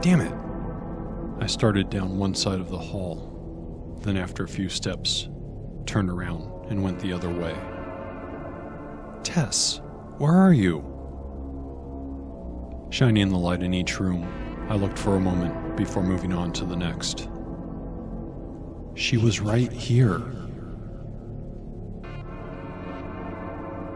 Damn it! I started down one side of the hall, then after a few steps, turned around and went the other way. Tess, where are you? Shining the light in each room, I looked for a moment before moving on to the next. She was right here.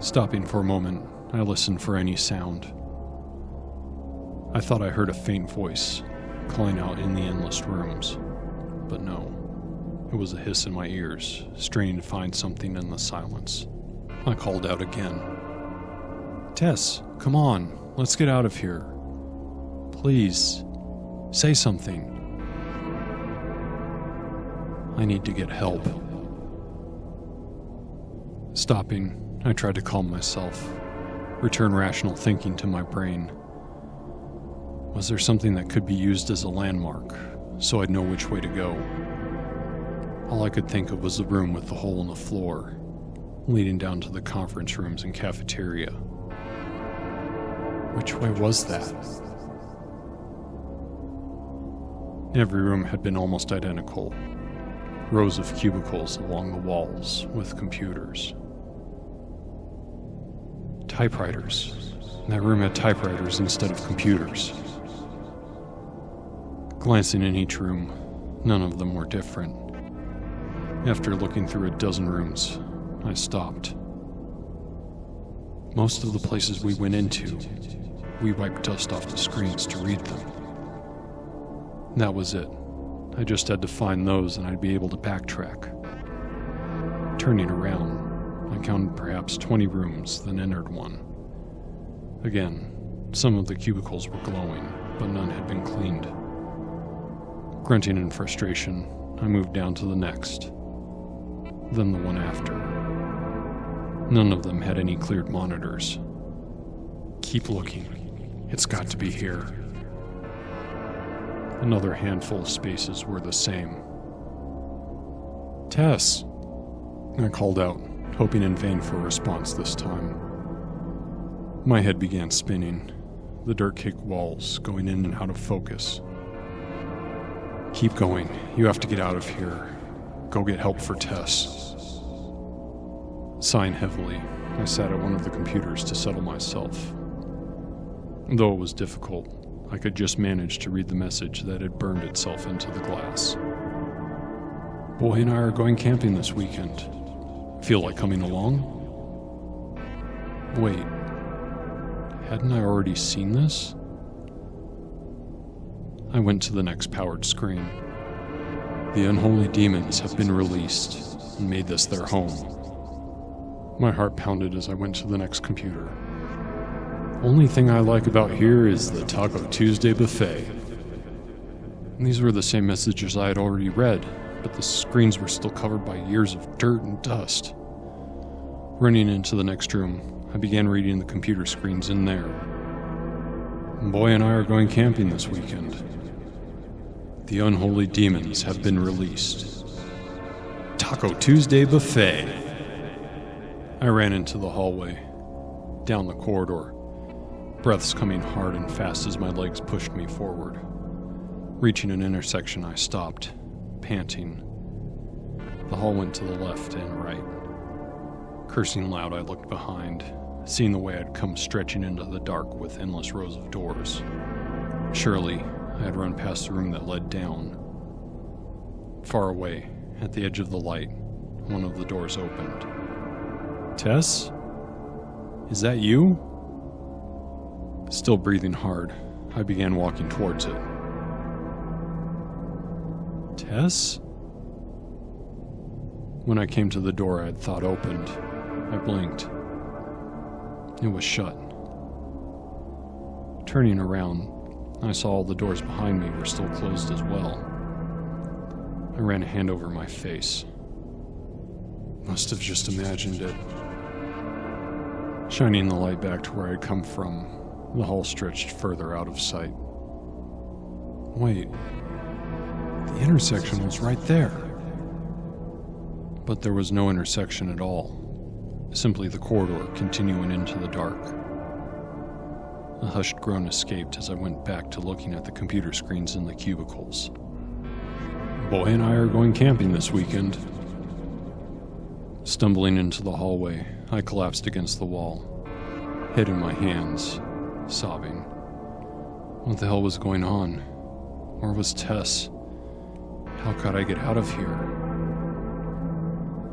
Stopping for a moment, I listened for any sound. I thought I heard a faint voice calling out in the endless rooms, but no. It was a hiss in my ears, straining to find something in the silence. I called out again. Tess, come on, let's get out of here. Please, say something. I need to get help. Stopping, I tried to calm myself, return rational thinking to my brain. Was there something that could be used as a landmark, so I'd know which way to go? All I could think of was the room with the hole in the floor, leading down to the conference rooms and cafeteria. Which way was that? Every room had been almost identical. Rows of cubicles along the walls with computers. Typewriters. That room had typewriters instead of computers. Glancing in each room, none of them were different. After looking through a dozen rooms, I stopped. Most of the places we went into, we wiped dust off the screens to read them. That was it. I just had to find those and I'd be able to backtrack. Turning around, I counted perhaps 20 rooms, then entered one. Again, some of the cubicles were glowing, but none had been cleaned. Grunting in frustration, I moved down to the next, then the one after. None of them had any cleared monitors. Keep looking. It's got to be here. Another handful of spaces were the same. Tess! I called out, hoping in vain for a response this time. My head began spinning, the dirt-caked walls going in and out of focus. Keep going. You have to get out of here. Go get help for Tess. Sighing heavily, I sat at one of the computers to settle myself. Though it was difficult, I could just manage to read the message that had burned itself into the glass. Boy and I are going camping this weekend. Feel like coming along? Wait, hadn't I already seen this? I went to the next powered screen. The unholy demons have been released and made this their home. My heart pounded as I went to the next computer. Only thing I like about here is the Taco Tuesday buffet. These were the same messages I had already read, but the screens were still covered by years of dirt and dust. Running into the next room, I began reading the computer screens in there. Boy and I are going camping this weekend. The unholy demons have been released. Taco Tuesday buffet. I ran into the hallway, down the corridor, breaths coming hard and fast as my legs pushed me forward. Reaching an intersection, I stopped, panting. The hall went to the left and right. Cursing loud, I looked behind, seeing the way I'd come stretching into the dark with endless rows of doors. Surely, I had run past the room that led down. Far away, at the edge of the light, one of the doors opened. Tess? Is that you? Still breathing hard, I began walking towards it. Tess? When I came to the door I had thought opened, I blinked. It was shut. Turning around, I saw all the doors behind me were still closed as well. I ran a hand over my face. Must have just imagined it. Shining the light back to where I'd come from, the hall stretched further out of sight. Wait, the intersection was right there. But there was no intersection at all, simply the corridor continuing into the dark. A hushed groan escaped as I went back to looking at the computer screens in the cubicles. Boy and I are going camping this weekend. Stumbling into the hallway, I collapsed against the wall, head in my hands, sobbing. What the hell was going on? Where was Tess? How could I get out of here?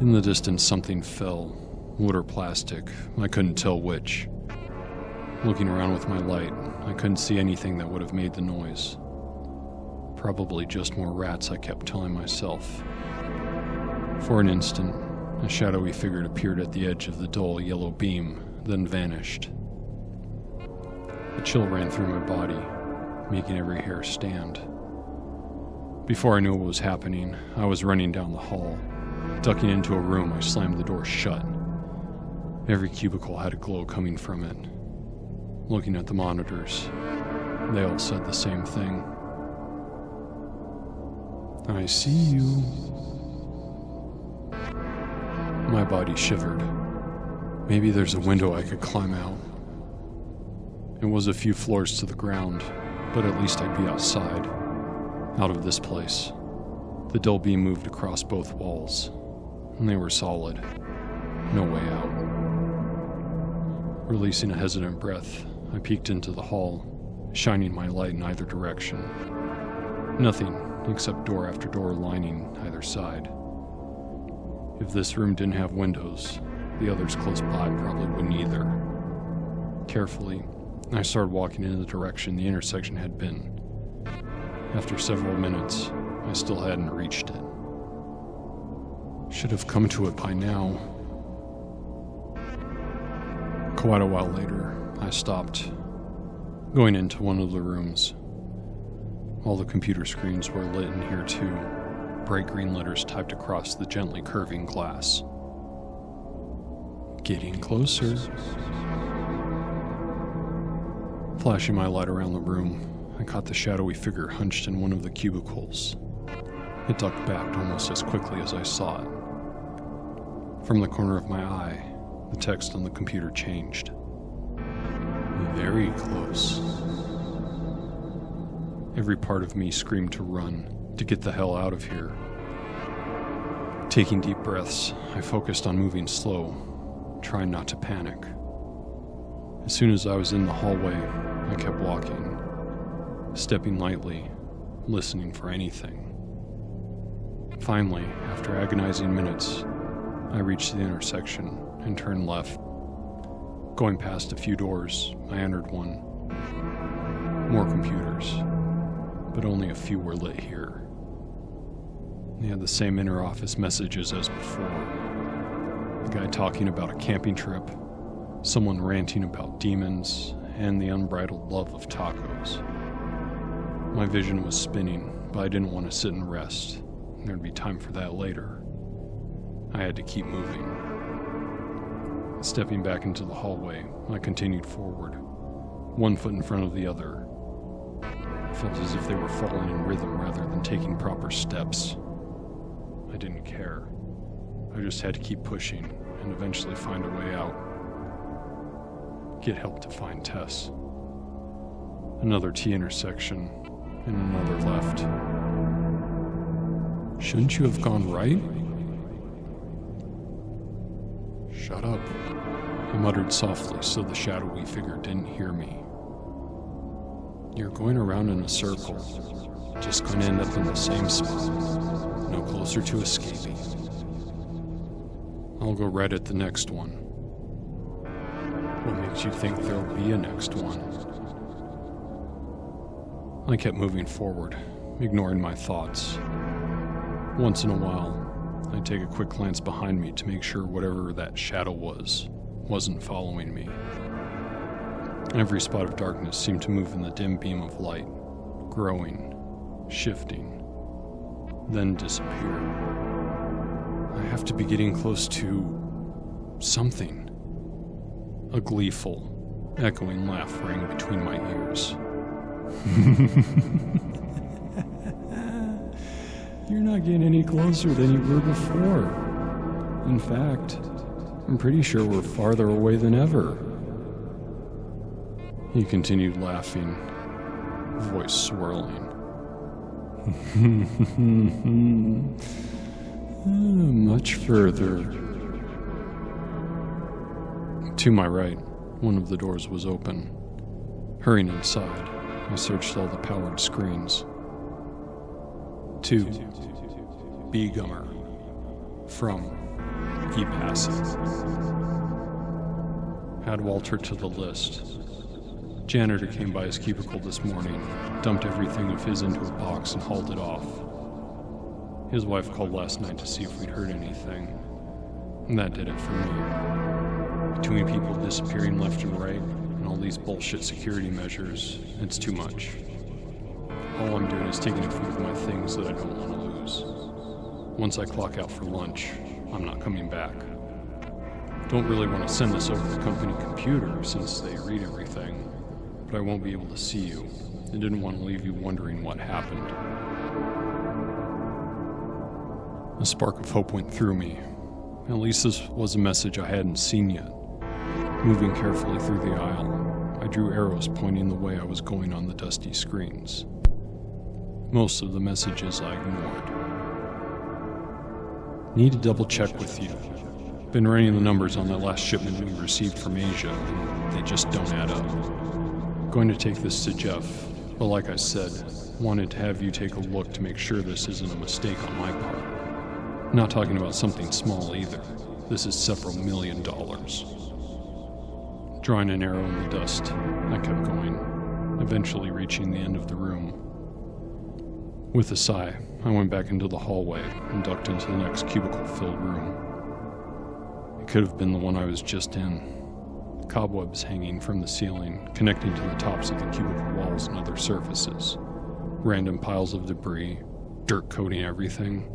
In the distance, something fell, wood or plastic, I couldn't tell which. Looking around with my light, I couldn't see anything that would have made the noise. Probably just more rats, I kept telling myself. For an instant, a shadowy figure appeared at the edge of the dull yellow beam, then vanished. A chill ran through my body, making every hair stand. Before I knew what was happening, I was running down the hall. Ducking into a room, I slammed the door shut. Every cubicle had a glow coming from it. Looking at the monitors, they all said the same thing. I see you. My body shivered. Maybe there's a window I could climb out. It was a few floors to the ground, but at least I'd be outside, out of this place. The dull beam moved across both walls, and they were solid. No way out. Releasing a hesitant breath, I peeked into the hall, shining my light in either direction. Nothing except door after door lining either side. If this room didn't have windows, the others close by probably wouldn't either. Carefully, I started walking in the direction the intersection had been. After several minutes, I still hadn't reached it. Should have come to it by now. Quite a while later, I stopped, going into one of the rooms. All the computer screens were lit in here too, bright green letters typed across the gently curving glass. Getting closer. Flashing my light around the room, I caught the shadowy figure hunched in one of the cubicles. It ducked back almost as quickly as I saw it. From the corner of my eye, the text on the computer changed. Very close. Every part of me screamed to run, to get the hell out of here. Taking deep breaths, I focused on moving slow, trying not to panic. As soon as I was in the hallway, I kept walking, stepping lightly, listening for anything. Finally, after agonizing minutes, I reached the intersection and turned left. Going past a few doors, I entered one. More computers, but only a few were lit here. They had the same inter-office messages as before. A guy talking about a camping trip, someone ranting about demons, and the unbridled love of tacos. My vision was spinning, but I didn't want to sit and rest. There'd be time for that later. I had to keep moving. Stepping back into the hallway, I continued forward, one foot in front of the other. I felt as if they were falling in rhythm rather than taking proper steps. I didn't care. I just had to keep pushing and eventually find a way out. Get help to find Tess. Another T intersection, and another left. Shouldn't you have gone right? Shut up, I muttered softly so the shadowy figure didn't hear me. You're going around in a circle, just going to end up in the same spot, no closer to escaping. I'll go right at the next one. What makes you think there'll be a next one? I kept moving forward, ignoring my thoughts. Once in a while, I'd take a quick glance behind me to make sure whatever that shadow wasn't following me. Every spot of darkness seemed to move in the dim beam of light, growing, shifting, then disappear. I have to be getting close to something. A gleeful, echoing laugh rang between my ears. You're not getting any closer than you were before. In fact, I'm pretty sure we're farther away than ever. He continued laughing, voice swirling. Much further. To my right, one of the doors was open. Hurrying inside, I searched all the powered screens. 2. B-Gummer. From E-Passing. Add Walter to the list. Janitor came by his cubicle this morning, dumped everything of his into a box and hauled it off. His wife called last night to see if we'd heard anything, and that did it for me. Between people disappearing left and right, and all these bullshit security measures, it's too much. All I'm doing is taking a few of my things that I don't want to lose. Once I clock out for lunch, I'm not coming back. Don't really want to send this over to the company computer since they read everything, but I won't be able to see you. I didn't want to leave you wondering what happened. A spark of hope went through me. At least this was a message I hadn't seen yet. Moving carefully through the aisle, I drew arrows pointing the way I was going on the dusty screens. Most of the messages I ignored. Need to double check with you. Been running the numbers on that last shipment we received from Asia, and they just don't add up. Going to take this to Jeff, but like I said, wanted to have you take a look to make sure this isn't a mistake on my part. Not talking about something small either. This is several $1 million. Drawing an arrow in the dust, I kept going, eventually reaching the end of the room. With a sigh, I went back into the hallway and ducked into the next cubicle-filled room. It could have been the one I was just in. Cobwebs hanging from the ceiling, connecting to the tops of the cubicle walls and other surfaces. Random piles of debris, dirt coating everything.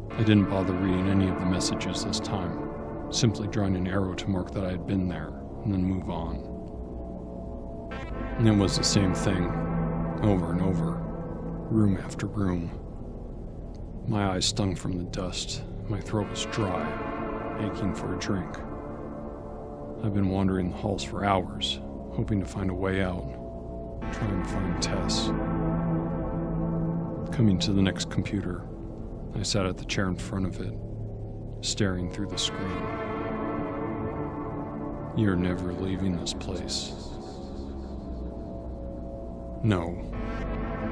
I didn't bother reading any of the messages this time, simply drawing an arrow to mark that I had been there, and then move on. And it was the same thing, over and over, room after room. My eyes stung from the dust, my throat was dry, aching for a drink. I've been wandering the halls for hours, hoping to find a way out, trying to find Tess. Coming to the next computer, I sat at the chair in front of it, staring through the screen. You're never leaving this place. No.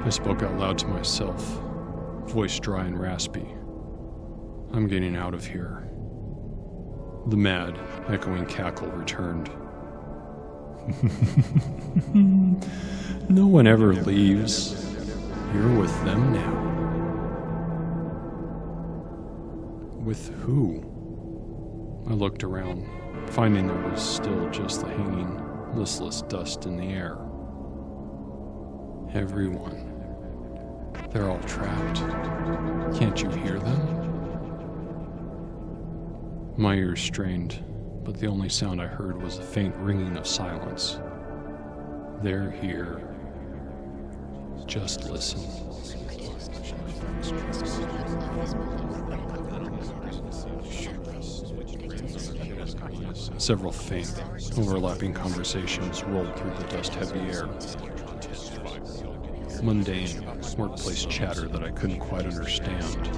I spoke out loud to myself, voice dry and raspy. I'm getting out of here. The mad, echoing cackle returned. No one ever leaves. You're with them now. With who? I looked around, finding there was still just the hanging, listless dust in the air. Everyone. They're all trapped. Can't you hear them? My ears strained, but the only sound I heard was the faint ringing of silence. They're here. Just listen. Several faint, overlapping conversations rolled through the dust-heavy air. Mundane, workplace chatter that I couldn't quite understand.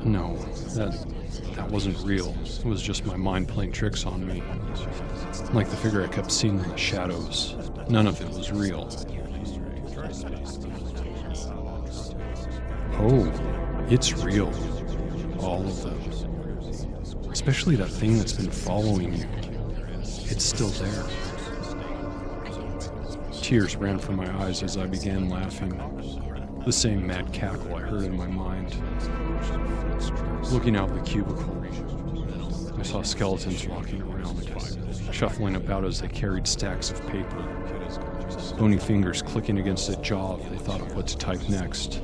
No, that wasn't real. It was just my mind playing tricks on me. Like the figure I kept seeing in the shadows. None of it was real. Oh, it's real. All of them. Especially that thing that's been following you. It's still there. Tears ran from my eyes as I began laughing. The same mad cackle I heard in my mind. Looking out the cubicle, I saw skeletons walking around, shuffling about as they carried stacks of paper. Bony fingers clicking against a jaw if they thought of what to type next.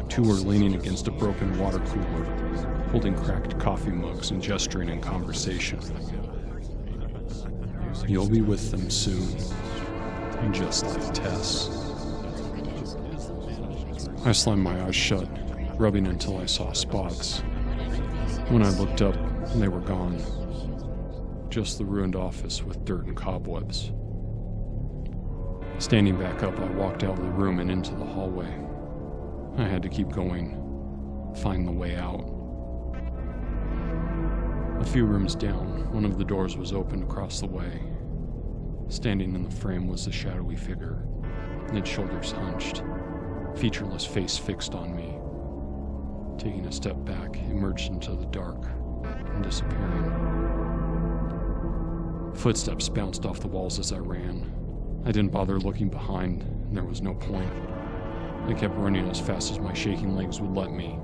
2 were leaning against a broken water cooler, holding cracked coffee mugs and gesturing in conversation. You'll be with them soon, just like Tess. I slammed my eyes shut, rubbing until I saw spots. When I looked up, they were gone. just the ruined office with dirt and cobwebs. Standing back up, I walked out of the room and into the hallway. I had to keep going, find the way out. A few rooms down, one of the doors was opened across the way. Standing in the frame was a shadowy figure, its shoulders hunched, featureless face fixed on me. Taking a step back, emerged into the dark and disappearing. Footsteps bounced off the walls as I ran. I didn't bother looking behind, and there was no point. I kept running as fast as my shaking legs would let me.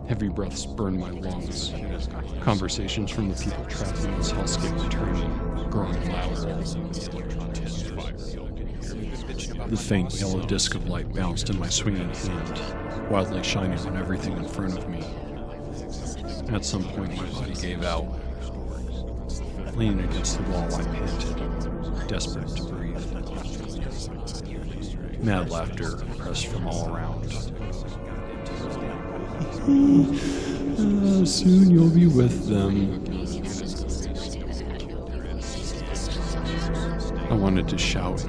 Heavy breaths burned my lungs. Conversations from the people trapped in this hellscape returning, growing louder. The faint yellow disc of light bounced in my swinging hand, wildly shining on everything in front of me. At some point, my body gave out. Leaning against the wall, I panted, desperate to breathe. Mad laughter pressed from all around. Soon you'll be with them. I wanted to shout,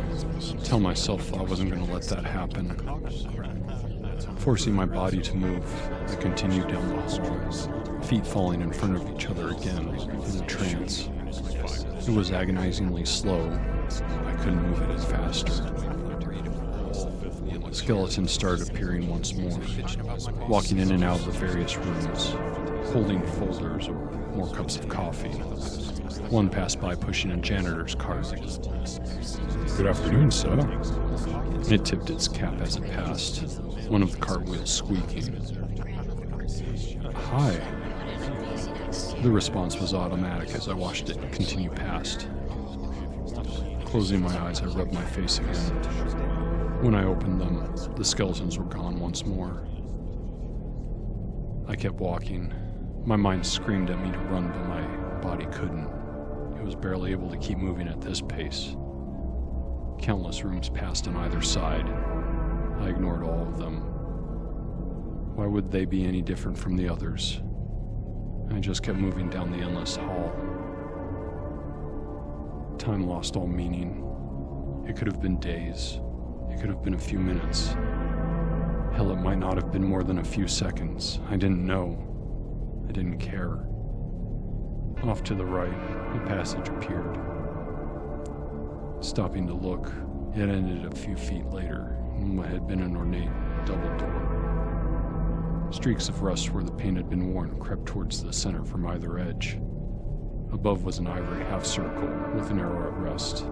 tell myself I wasn't going to let that happen. Forcing my body to move, I continued down the hall, feet falling in front of each other again in a trance. It was agonizingly slow. I couldn't move it any faster. Skeletons started appearing once more, walking in and out of the various rooms, holding folders or more cups of coffee. One passed by pushing a janitor's cart. "Good afternoon, sir." It tipped its cap as it passed, one of the cart wheels squeaking. "Hi." The response was automatic as I watched it continue past. Closing my eyes, I rubbed my face again. When I opened them, the skeletons were gone once more. I kept walking. My mind screamed at me to run, but my body couldn't. It was barely able to keep moving at this pace. Countless rooms passed on either side. I ignored all of them. Why would they be any different from the others? I just kept moving down the endless hall. Time lost all meaning. It could have been days. It could have been a few minutes. Hell, it might not have been more than a few seconds. I didn't know. I didn't care. Off to the right, a passage appeared. Stopping to look, it ended a few feet later in what had been an ornate double door. Streaks of rust where the paint had been worn crept towards the center from either edge. Above was an ivory half-circle with an arrow at rest.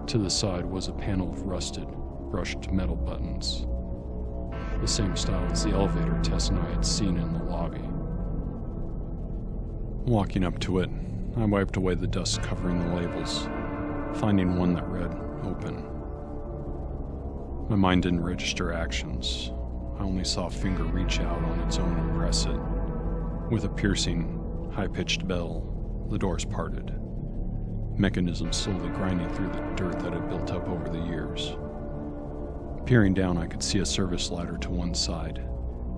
To the side was a panel of rusted, brushed metal buttons. The same style as the elevator Tess and I had seen in the lobby. Walking up to it, I wiped away the dust covering the labels, finding one that read, "Open." My mind didn't register actions. I only saw a finger reach out on its own and press it. With a piercing, high-pitched bell, the doors parted, mechanism slowly grinding through the dirt that had built up over the years. Peering down, I could see a service ladder to one side,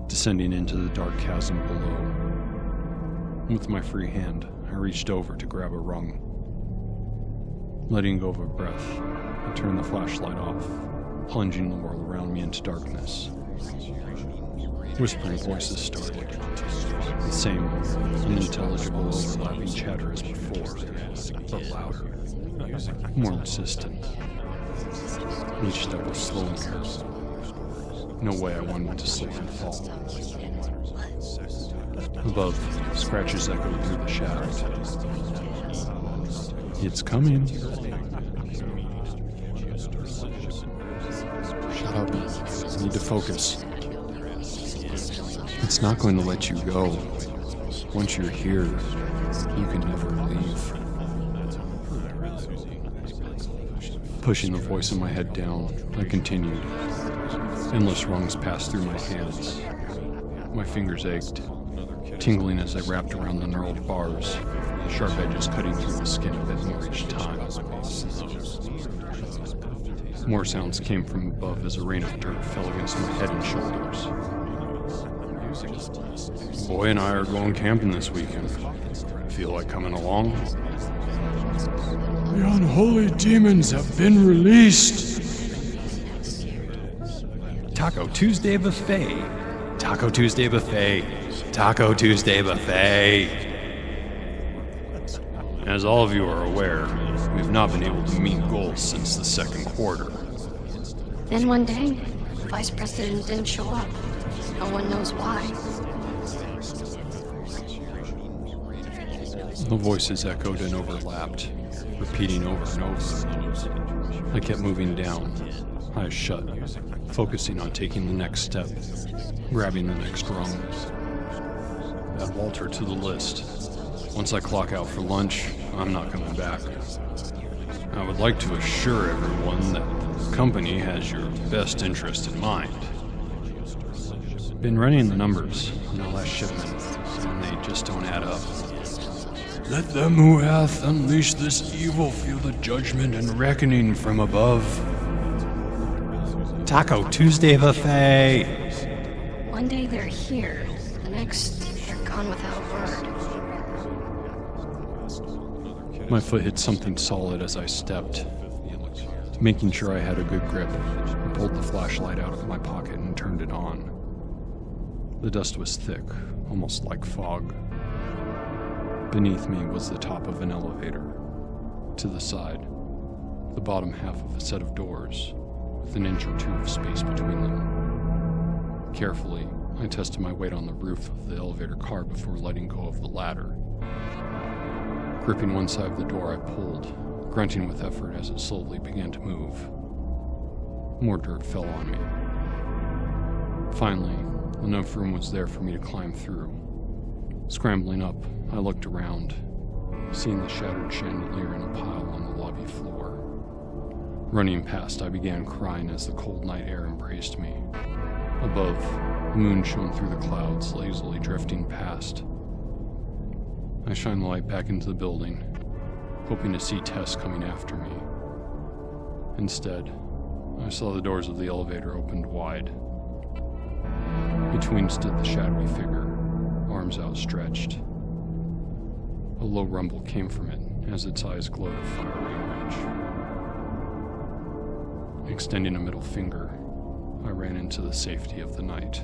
descending into the dark chasm below. With my free hand, I reached over to grab a rung. Letting go of a breath, I turned the flashlight off, plunging the world around me into darkness. Whispering voices started, the same unintelligible overlapping chatter as before, but louder, more insistent. Each step was slow and careful. No way I wanted to slip and fall. Above, scratches echoed through the shaft. "It's coming." "Shut up. I need to focus." "It's not going to let you go. Once you're here, you can never leave." Pushing the voice in my head down, I continued. Endless rungs passed through my hands. My fingers ached, tingling as I wrapped around the knurled bars, sharp edges cutting through the skin a bit more each time. More sounds came from above as a rain of dirt fell against my head and shoulders. "Boy and I are going camping this weekend. Feel like coming along?" The unholy demons have been released. Taco Tuesday Buffet. Taco Tuesday Buffet. Taco Tuesday Buffet. As all of you are aware, we've not been able to meet goals since the second quarter. Then one day, the vice president didn't show up. No one knows why. The voices echoed and overlapped, repeating over and over. I kept moving down, eyes shut, focusing on taking the next step, grabbing the next rung. Add Walter to the list. Once I clock out for lunch, I'm not coming back. I would like to assure everyone that the company has your best interest in mind. Been running the numbers on the last shipment, and they just don't add up. Let them who hath unleashed this evil feel the judgment and reckoning from above. Taco Tuesday Buffet. One day they're here, the next they're gone without a word. My foot hit something solid as I stepped. Making sure I had a good grip, I pulled the flashlight out of my pocket and turned it on. The dust was thick, almost like fog. Beneath me was the top of an elevator. To the side, the bottom half of a set of doors, with an inch or two of space between them. Carefully, I tested my weight on the roof of the elevator car before letting go of the ladder. Gripping one side of the door, I pulled, grunting with effort as it slowly began to move. More dirt fell on me. Finally, enough room was there for me to climb through. Scrambling up, I looked around, seeing the shattered chandelier in a pile on the lobby floor. Running past, I began crying as the cold night air embraced me. Above, the moon shone through the clouds, lazily drifting past. I shined the light back into the building, hoping to see Tess coming after me. Instead, I saw the doors of the elevator opened wide. Between stood the shadowy figure, arms outstretched. A low rumble came from it as its eyes glowed a fiery orange. Extending a middle finger, I ran into the safety of the night.